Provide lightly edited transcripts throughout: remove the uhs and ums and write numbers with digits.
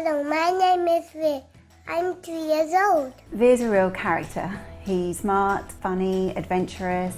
Hello, my name is Vic. I'm 2 years old. Veer's a real character. He's smart, funny, adventurous,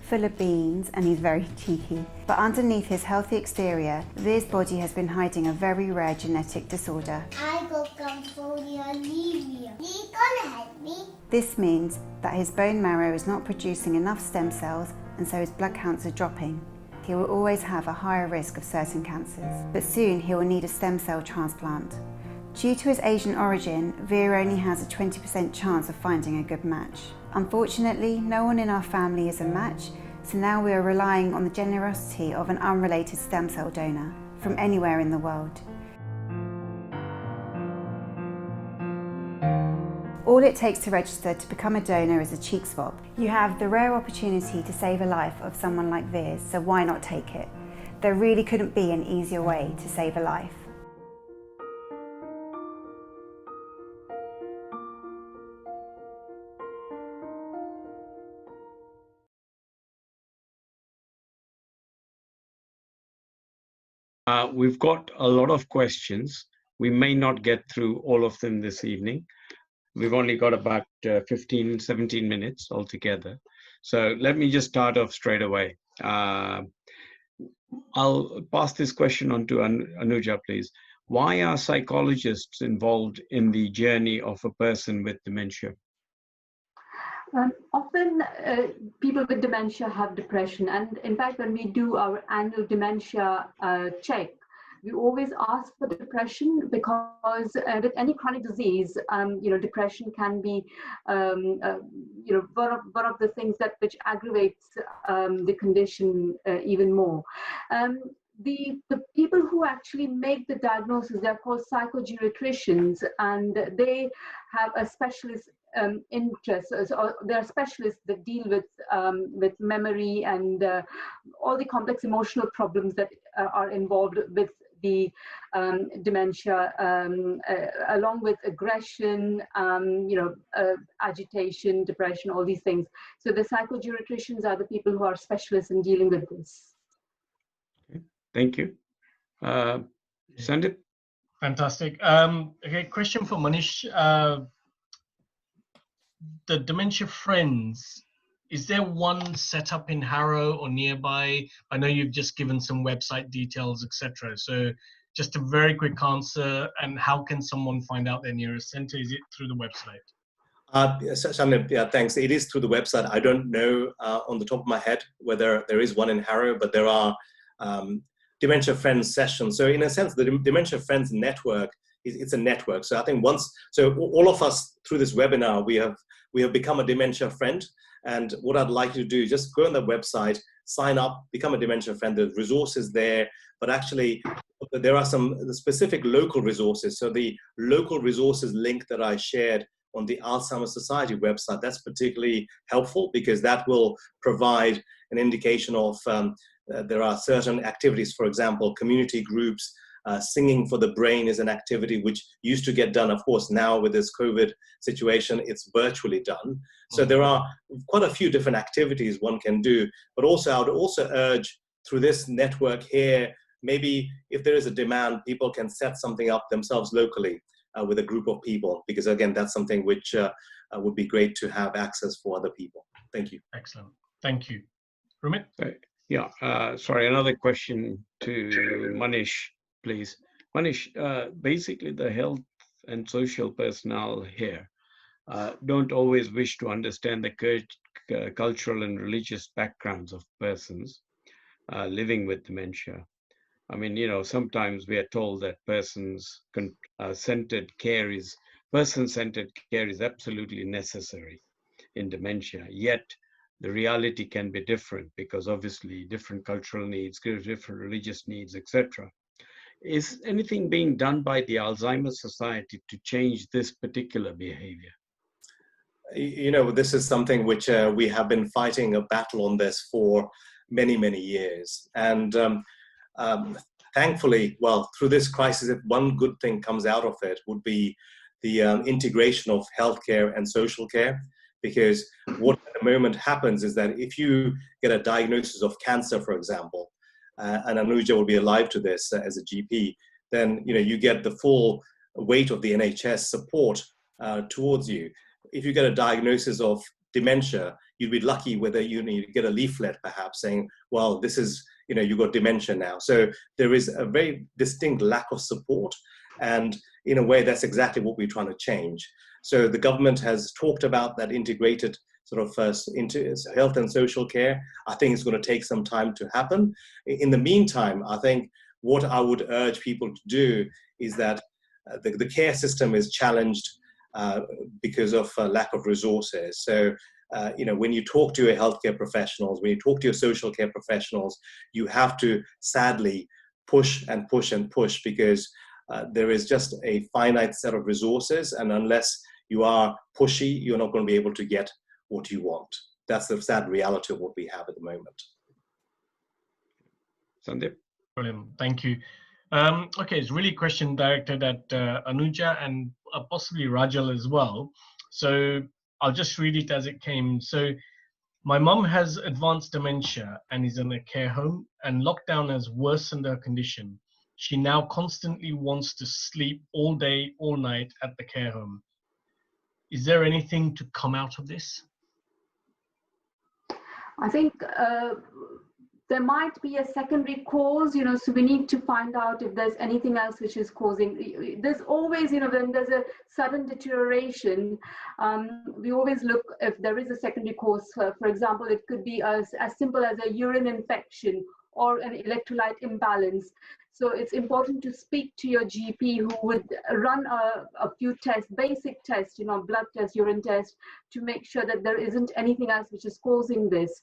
full of beans, and he's very cheeky. But underneath his healthy exterior, Veer's body has been hiding a very rare genetic disorder. I got anemia. Are you gonna help me? This means that his bone marrow is not producing enough stem cells, and so his blood counts are dropping. He will always have a higher risk of certain cancers, but soon he will need a stem cell transplant. Due to his Asian origin, Veer only has a 20% chance of finding a good match. Unfortunately, no one in our family is a match, so now we are relying on the generosity of an unrelated stem cell donor from anywhere in the world. All it takes to register to become a donor is a cheek swab. You have the rare opportunity to save a life of someone like Veer's, so why not take it? There really couldn't be an easier way to save a life. We've got a lot of questions. We may not get through all of them this evening. We've only got about 15, 17 minutes altogether. So let me just start off straight away. I'll pass this question on to Anuja, please. Why are psychologists involved in the journey of a person with dementia? Often people with dementia have depression, and in fact when we do our annual dementia check, we always ask for depression because with any chronic disease, depression can be one of the things which aggravates the condition even more. The people who actually make the diagnosis, they're called psychogeriatricians, and they have a specialist interest. So there are specialists that deal with memory and all the complex emotional problems that are involved with the dementia, along with aggression, agitation, depression, all these things. So the psychogeriatricians are the people who are specialists in dealing with this. Okay. Thank you. Sandip? Fantastic. Okay, question for Manish. The Dementia Friends, is there one set up in Harrow or nearby? I know you've just given some website details, etc. So just a very quick answer, and how can someone find out their nearest center? Is it through the website? Shanib, yeah, thanks. It is through the website. I don't know on the top of my head whether there is one in Harrow, but there are Dementia Friends sessions. So in a sense, the Dementia Friends network, it's a network. So I think all of us through this webinar, we have become a dementia friend. And what I'd like you to do is just go on the website, sign up, become a dementia friend. There's resources there, but actually there are some specific local resources. So the local resources link that I shared on the Alzheimer's Society website, that's particularly helpful because that will provide an indication of there are certain activities, for example, community groups. Singing for the Brain is an activity which used to get done. Of course, now with this COVID situation, it's virtually done. So there are quite a few different activities one can do. But also, I would also urge through this network here, maybe if there is a demand, people can set something up themselves locally with a group of people, because again, that's something which would be great to have access for other people. Thank you. Excellent. Thank you. Rumit? Yeah, sorry, another question to Manish, please. Manish, basically the health and social personnel here don't always wish to understand the cultural and religious backgrounds of persons living with dementia. I mean, sometimes we are told that person-centered care is absolutely necessary in dementia, yet the reality can be different because obviously different cultural needs, different religious needs, etc. Is anything being done by the Alzheimer's Society to change this particular behavior? This is something which we have been fighting a battle on this for many, many years. And thankfully, through this crisis, if one good thing comes out of it would be the integration of healthcare and social care. Because what at the moment happens is that if you get a diagnosis of cancer, for example, and Anuja will be alive to this as a GP, then you get the full weight of the NHS support towards you. If you get a diagnosis of dementia, you'd be lucky whether you get a leaflet perhaps saying, well, this is, you've got dementia now. So there is a very distinct lack of support. And in a way, that's exactly what we're trying to change. So the government has talked about that integrated sort of into health and social care. I think it's going to take some time to happen. In the meantime, I think what I would urge people to do is that the care system is challenged because of lack of resources. So, when you talk to your healthcare professionals, when you talk to your social care professionals, you have to sadly push and push and push because there is just a finite set of resources. And unless you are pushy, you're not going to be able to get what you want. That's the sad reality of what we have at the moment. Sandeep? Brilliant, thank you. Okay, it's really a question directed at Anuja and possibly Rajal as well. So I'll just read it as it came. So my mum has advanced dementia and is in a care home, and lockdown has worsened her condition. She now constantly wants to sleep all day, all night at the care home. Is there anything to come out of this? I think there might be a secondary cause, so we need to find out if there's anything else which is causing. There's always, when there's a sudden deterioration, we always look if there is a secondary cause. For example, it could be as simple as a urine infection or an electrolyte imbalance. So it's important to speak to your GP who would run a few tests, basic tests, blood test, urine test, to make sure that there isn't anything else which is causing this.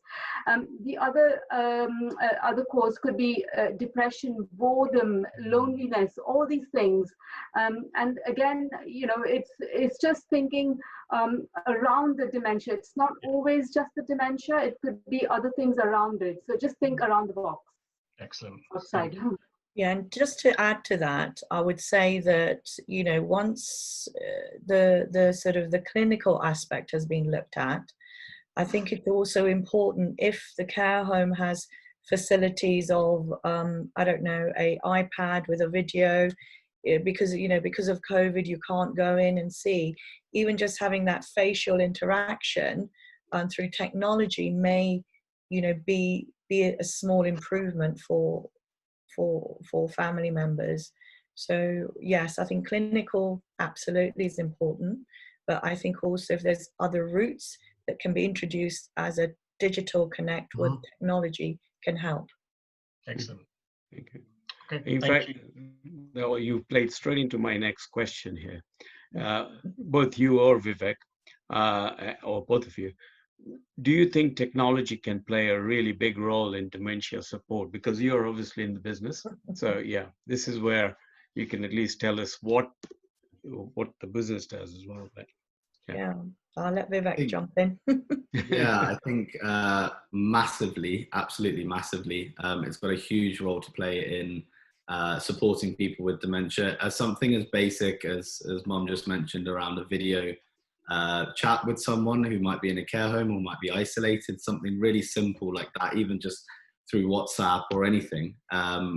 The other cause could be depression, boredom, loneliness, all these things. And again, it's just thinking around the dementia. It's not always just the dementia. It could be other things around it. So just think around the box. Excellent. Outside. Yeah, and just to add to that, I would say that, once the sort of the clinical aspect has been looked at, I think it's also important if the care home has facilities of, I don't know, a iPad with a video, because of COVID, you can't go in and see. Even just having that facial interaction through technology may, be a small improvement for family members. So yes, I think clinical absolutely is important, but I think also if there's other routes that can be introduced as a digital connect with technology can help. Excellent. Thank you. Okay, in fact, you played straight into my next question here. Both you or Vivek, or both of you, do you think technology can play a really big role in dementia support? Because you're obviously in the business. So yeah, this is where you can at least tell us what the business does as well. But, yeah, I'll let Vivek jump in. Yeah, I think massively, absolutely massively. It's got a huge role to play in supporting people with dementia. As something as basic as Mom just mentioned around a video chat with someone who might be in a care home or might be isolated, something really simple like that, even just through WhatsApp or anything,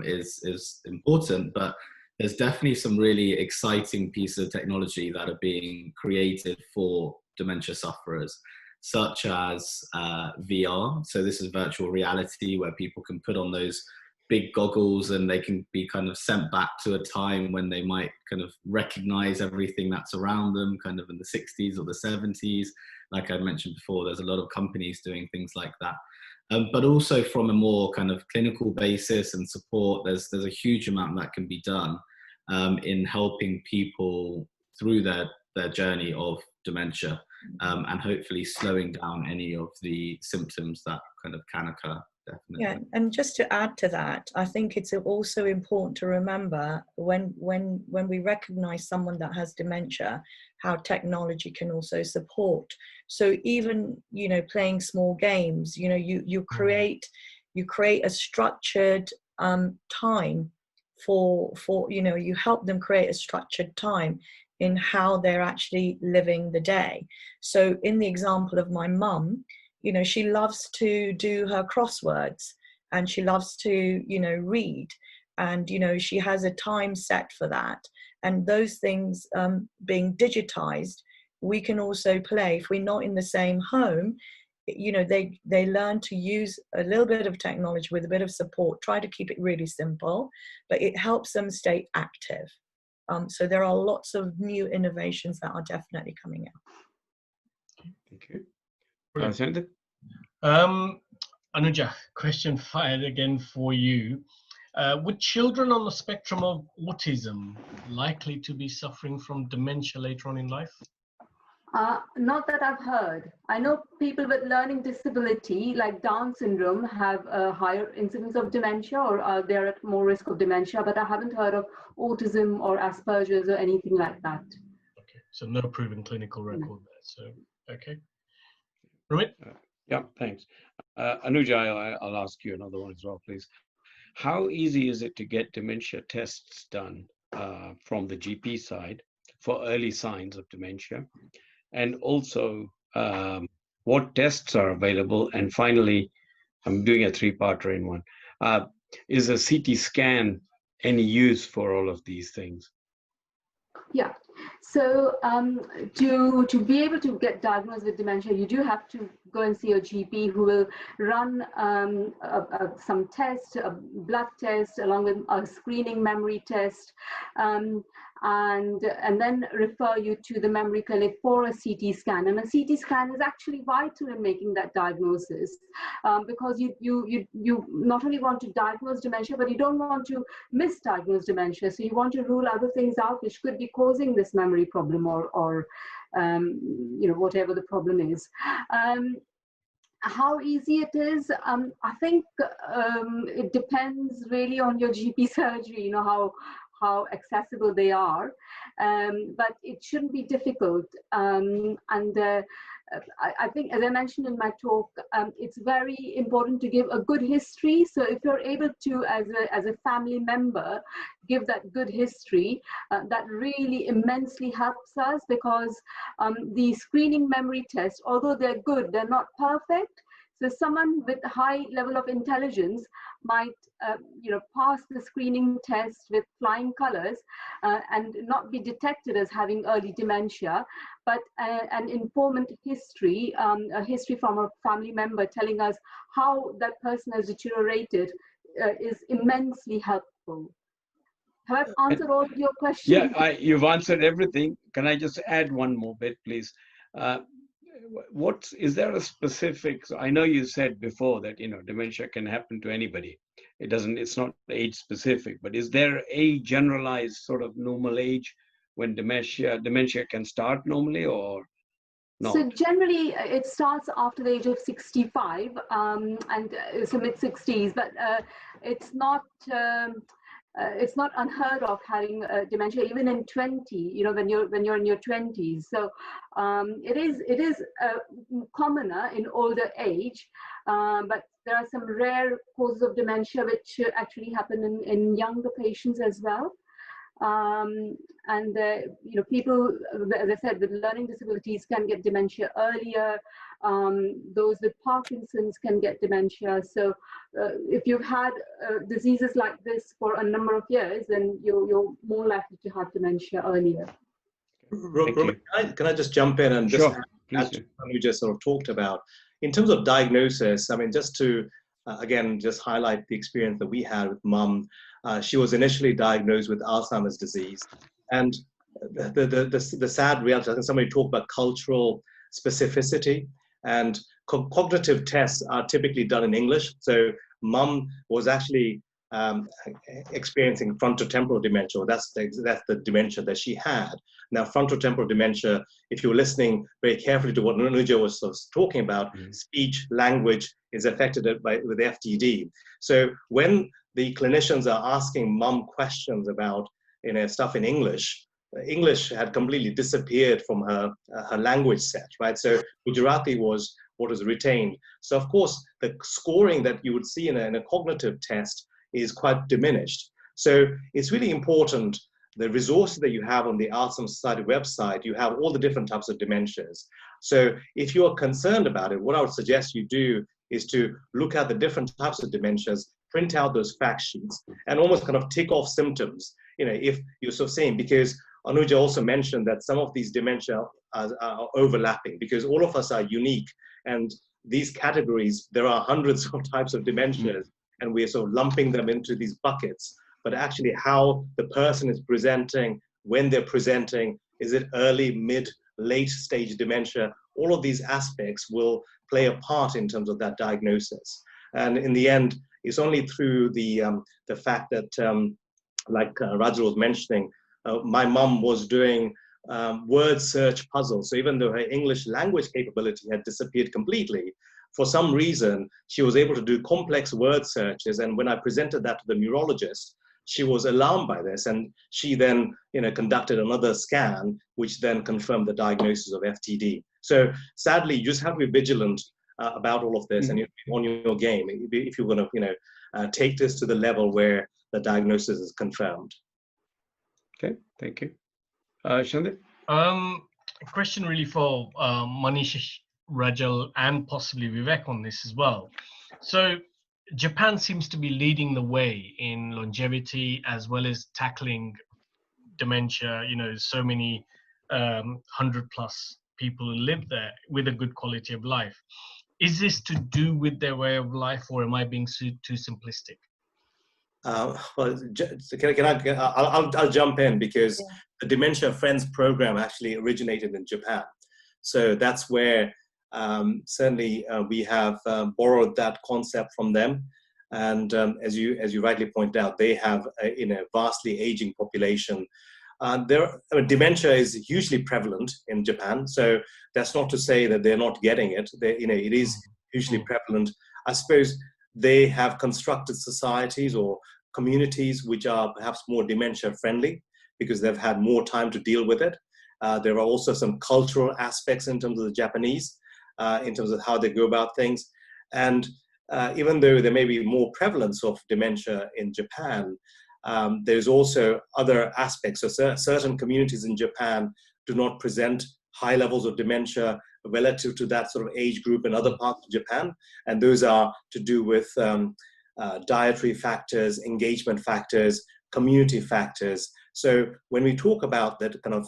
is important. But there's definitely some really exciting pieces of technology that are being created for dementia sufferers, such as VR. So this is virtual reality, where people can put on those big goggles and they can be kind of sent back to a time when they might kind of recognize everything that's around them, kind of in the 60s or the 70s. Like I mentioned before, there's a lot of companies doing things like that. But also from a more kind of clinical basis and support, there's a huge amount that can be done in helping people through their journey of dementia, and hopefully slowing down any of the symptoms that kind of can occur. Definitely. Yeah, and just to add to that, I think it's also important to remember when we recognize someone that has dementia, how technology can also support. So even, playing small games, you create a structured time for you help them create a structured time in how they're actually living the day. So in the example of my mum, she loves to do her crosswords and she loves to, read. and she has a time set for that, and those things being digitized, we can also play. If we're not in the same home, they learn to use a little bit of technology with a bit of support, try to keep it really simple, but it helps them stay active. So there are lots of new innovations that are definitely coming out. Thank you. Brilliant. Anuja, question fired again for you. Would children on the spectrum of autism likely to be suffering from dementia later on in life? Not that I've heard. I know people with learning disability, like Down syndrome, have a higher incidence of dementia, or they're at more risk of dementia, but I haven't heard of autism or Asperger's or anything like that. Okay, so no proven clinical record there. So, okay. Rumit? Yeah, thanks. Anuja, I'll ask you another one as well, please. How easy is it to get dementia tests done from the GP side for early signs of dementia? And also, what tests are available? And finally, I'm doing a three-parter in one. Is a CT scan any use for all of these things? Yeah. So to be able to get diagnosed with dementia, you do have to go and see a GP who will run some tests, a blood test, along with a screening memory test, and then refer you to the memory clinic for a CT scan. And a CT scan is actually vital in making that diagnosis, because you not only want to diagnose dementia, but you don't want to misdiagnose dementia. So you want to rule other things out which could be causing this memory problem, or whatever the problem is. How easy it is, I think it depends really on your GP surgery, how accessible they are, but it shouldn't be difficult. I think, as I mentioned in my talk, it's very important to give a good history. So if you're able to, as a family member, give that good history, that really immensely helps us, because the screening memory tests, although they're good, they're not perfect. So someone with a high level of intelligence might, pass the screening test with flying colors and not be detected as having early dementia, but an informant history, a history from a family member telling us how that person has deteriorated, is immensely helpful. Have I answered all of your questions? Yeah, you've answered everything. Can I just add one more bit, please? Is there a specific? I know you said before that dementia can happen to anybody. It's not age specific, but is there a generalized sort of normal age when dementia can start normally, or not? So generally, it starts after the age of 65, and so mid-60s, but it's not unheard of having dementia even in 20, when you're in your 20s. So it is commoner in older age, but there are some rare causes of dementia which actually happen in younger patients as well. People, as I said, with learning disabilities can get dementia earlier. Those with Parkinson's can get dementia. So if you've had diseases like this for a number of years, then you're more likely to have dementia earlier. Can I just jump in and Sure, add to what you just sort of talked about? In terms of diagnosis, I mean, just to, again, just highlight the experience that we had with Mum. She was initially diagnosed with Alzheimer's disease. And the sad reality, I think somebody talked about cultural specificity, and cognitive tests are typically done in English. So Mum was actually experiencing frontotemporal dementia. That's the dementia that she had. Now, frontotemporal dementia, if you're listening very carefully to what Anuja was talking about, speech, language is affected with FTD. So when the clinicians are asking Mum questions about stuff in English, English had completely disappeared from her language set, right? So Gujarati was what was retained. So of course, the scoring that you would see in a cognitive test is quite diminished. So it's really important, the resources that you have on the Alzheimer's Society website, you have all the different types of dementias. So if you're concerned about it, what I would suggest you do is to look at the different types of dementias, print out those fact sheets and almost kind of tick off symptoms, if you're sort of saying, because Anuja also mentioned that some of these dementia are overlapping because all of us are unique, and these categories, there are hundreds of types of dementias, and we're sort of lumping them into these buckets. But actually how the person is presenting, when they're presenting, is it early, mid, late stage dementia? All of these aspects will play a part in terms of that diagnosis. And in the end, it's only through the fact that, like Rajul was mentioning, my mum was doing word search puzzles. So even though her English language capability had disappeared completely, for some reason, she was able to do complex word searches. And when I presented that to the neurologist, she was alarmed by this. And she then conducted another scan, which then confirmed the diagnosis of FTD. So sadly, you just have to be vigilant about all of this, and you have to be on your game if you're going to take this to the level where the diagnosis is confirmed. Okay, thank you. Shandip? A question really for Manish, Rajal, and possibly Vivek on this as well. So Japan seems to be leading the way in longevity as well as tackling dementia. So many 100+ people who live there with a good quality of life. Is this to do with their way of life, or am I being too simplistic? Well, I'll jump in because the Dementia Friends program actually originated in Japan. So that's where certainly we have borrowed that concept from them. And as you rightly point out, they have a vastly aging population. Dementia is hugely prevalent in Japan. So that's not to say that they're not getting it. It is hugely prevalent. I suppose they have constructed societies or communities which are perhaps more dementia friendly because they've had more time to deal with it. There are also some cultural aspects in terms of the Japanese, in terms of how they go about things. And even though there may be more prevalence of dementia in Japan, there's also other aspects. So certain communities in Japan do not present high levels of dementia relative to that sort of age group in other parts of Japan. And those are to do with dietary factors, engagement factors, community factors. So when we talk about that kind of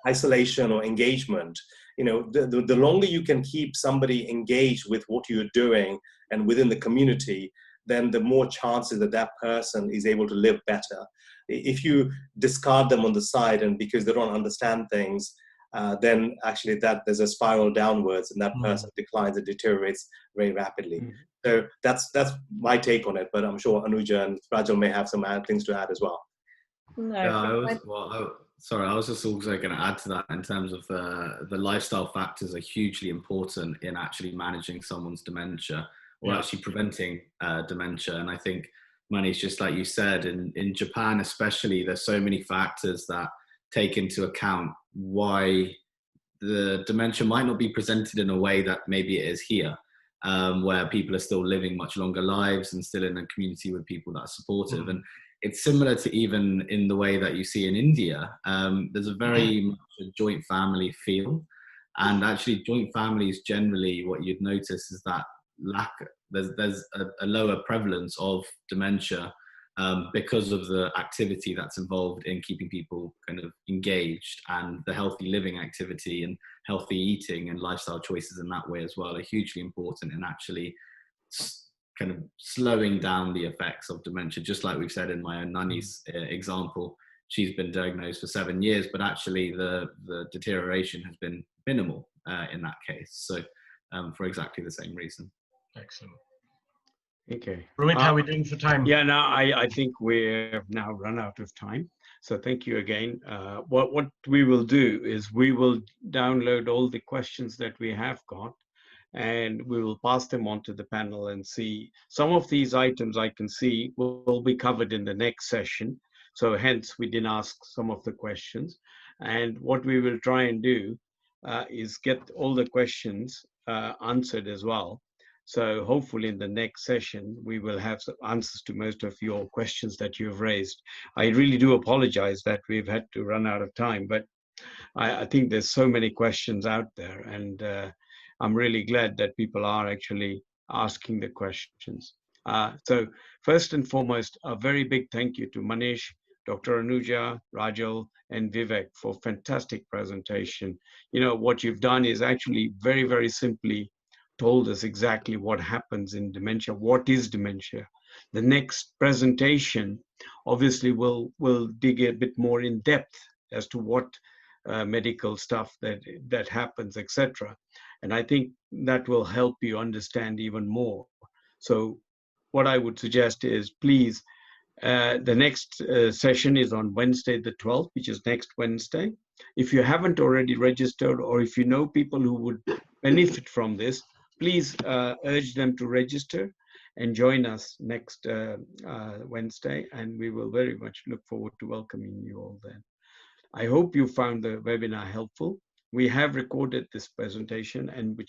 isolation or engagement, the longer you can keep somebody engaged with what you're doing and within the community, then the more chances that that person is able to live better. If you discard them on the side and because they don't understand things, then actually there's a spiral downwards and that person declines and deteriorates very rapidly. So that's my take on it, but I'm sure Anuja and Rajal may have some things to add as well. Sorry, I was just also going to add to that in terms of the lifestyle factors are hugely important in actually managing someone's dementia or actually preventing dementia. And I think, Manish, just like you said, in Japan especially, there's so many factors that take into account why the dementia might not be presented in a way that maybe it is here, where people are still living much longer lives and still in a community with people that are supportive. And it's similar to even in the way that you see in India. There's a very much a joint family feel. And actually joint families generally, what you'd notice is that there's a lower prevalence of dementia because of the activity that's involved in keeping people kind of engaged, and the healthy living activity and healthy eating and lifestyle choices in that way as well are hugely important in actually kind of slowing down the effects of dementia. Just like we've said in my own nanny's example, she's been diagnosed for 7 years, but actually the deterioration has been minimal in that case. So for exactly the same reason. Excellent. Okay. Rohit, how are we doing for time? Yeah, now I think we're now run out of time. So thank you again. What we will do is we will download all the questions that we have got, and we will pass them on to the panel and see. Some of these items I can see will be covered in the next session. So hence we didn't ask some of the questions. And what we will try and do is get all the questions answered as well. So hopefully in the next session, we will have some answers to most of your questions that you've raised. I really do apologize that we've had to run out of time, but I think there's so many questions out there, and I'm really glad that people are actually asking the questions. So first and foremost, a very big thank you to Manish, Dr. Anuja, Rajal, and Vivek for fantastic presentation. You know, what you've done is actually very, very simply told us exactly what happens in dementia, what is dementia. The next presentation obviously will dig a bit more in depth as to what medical stuff that happens, etc. And I think that will help you understand even more. So what I would suggest is, please, the next session is on Wednesday the 12th, which is next Wednesday. If you haven't already registered, or if you know people who would benefit from this, please urge them to register and join us next Wednesday. And we will very much look forward to welcoming you all then. I hope you found the webinar helpful. We have recorded this presentation, and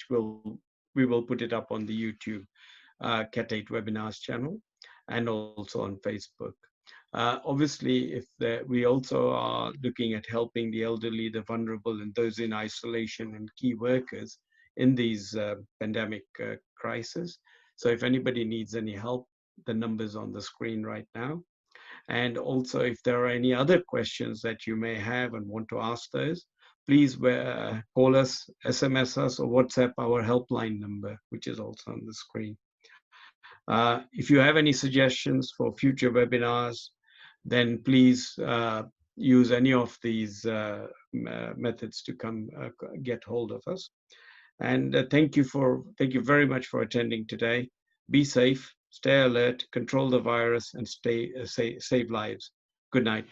we will put it up on the YouTube CAT8 webinars channel and also on Facebook. Obviously, we also are looking at helping the elderly, the vulnerable, and those in isolation, and key workers in these pandemic crises. So if anybody needs any help, the number's on the screen right now. And also, if there are any other questions that you may have and want to ask those, please call us, SMS us, or WhatsApp our helpline number, which is also on the screen. If you have any suggestions for future webinars, then please use any of these methods to come get hold of us. And thank you very much for attending today. Be safe, stay alert, control the virus, and save lives. Good night.